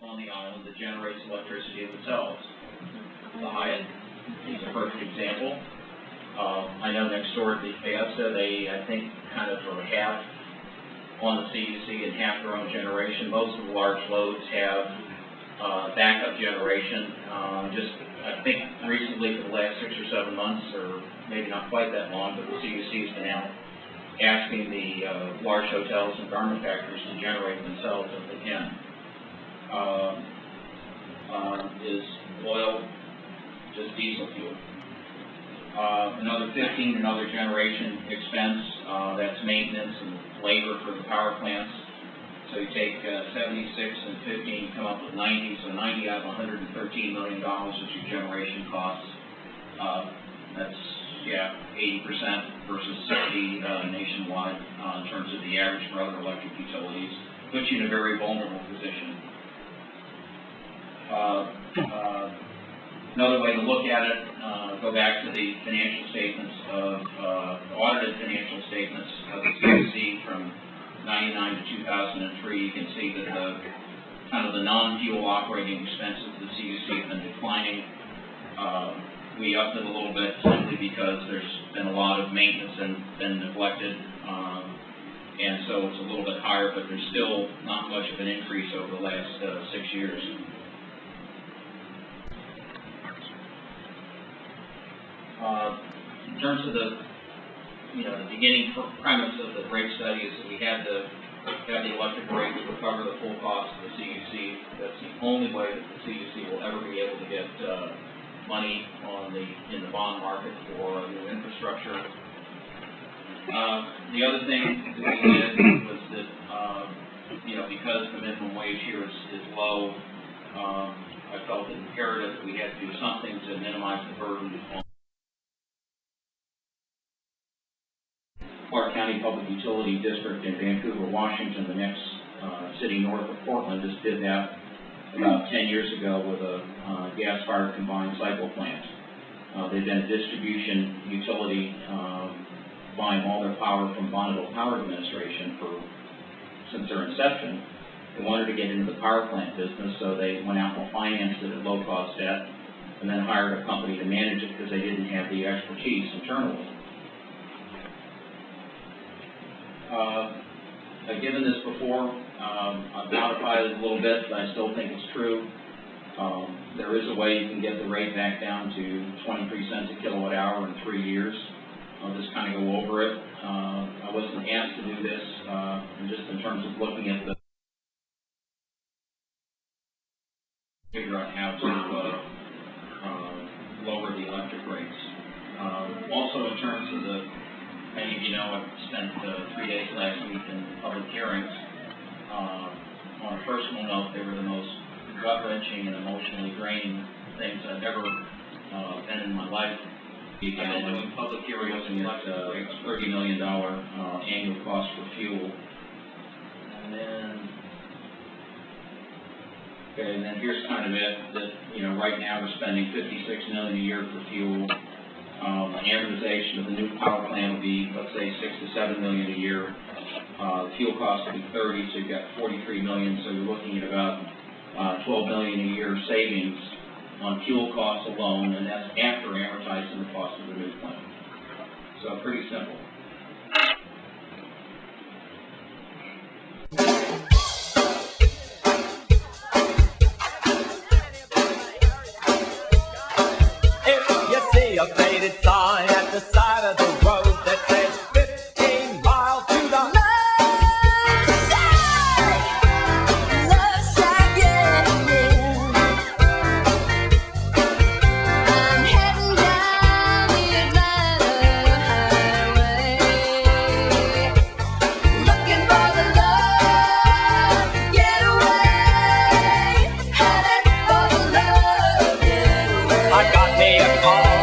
on the island that generates electricity themselves. The Hyatt is a perfect example. I know next door at the Fiesta, they, I think, kind of are half on the CUC and half their own generation. Most of the large loads have backup generation. I think recently for the last 6 or 7 months, or maybe not quite that long, but the CUC has been out asking the large hotels and garment factories to generate themselves if they can. Is oil just diesel fuel? Another 15, another generation expense, that's maintenance and labor for the power plants. So you take 76 and 15, come up with 90, so 90 out of $113 million is your generation costs. That's, 80% versus 60 nationwide in terms of the average for other electric utilities. Puts you in a very vulnerable position. Another way to look at it, go back to the financial statements of audited financial statements of the CUC from 99 to 2003. You can see that the kind of the non-fuel operating expenses of the CUC have been declining. We upped it a little bit simply because there's been a lot of maintenance and been neglected, and so it's a little bit higher, but there's still not much of an increase over the last 6 years. In terms of the beginning premise of the rate study is that we had to have the electric rates recover the full cost of the CUC. That's the only way that the CUC will ever be able to get money in the bond market for new infrastructure. The other thing that we did was that because the minimum wage here is low, I felt it imperative that we had to do something to minimize the burden on Clark County Public Utility District in Vancouver, Washington. The next city north of Portland just did that about 10 years ago with a gas-fired combined cycle plant. They've been a distribution utility buying all their power from Bonneville Power Administration since their inception. They wanted to get into the power plant business, so they went out and financed it at low-cost debt and then hired a company to manage it because they didn't have the expertise internally. I've given this before. I've modified it a little bit, but I still think it's true. There is a way you can get the rate back down to 23 cents a kilowatt hour in 3 years. I'll just kind of go over it. I wasn't asked to do this, just in terms of looking at the figure out how to lower the electric rates. Also, in terms of many of you know, I've spent 3 days last week in public hearings. On a personal note, they were the most gut-wrenching and emotionally draining things I've ever been in my life. I've been doing public hearings and it's $30 million annual cost for fuel. And then here's kind of it, that, right now we're spending $56 million a year for fuel. Amortization of the new power plant will be, let's say, $6 to $7 million a year. Fuel cost will be 30, so you've got 43 million. So you're looking at about 12 million a year savings on fuel costs alone, and that's after amortizing the cost of the new plant. So pretty simple. If you see a faded sign at the side of the road that says 15 miles to the left side, yeah. I'm heading down the Atlanta highway, looking for the love getaway, headed for the love getaway. I got me a call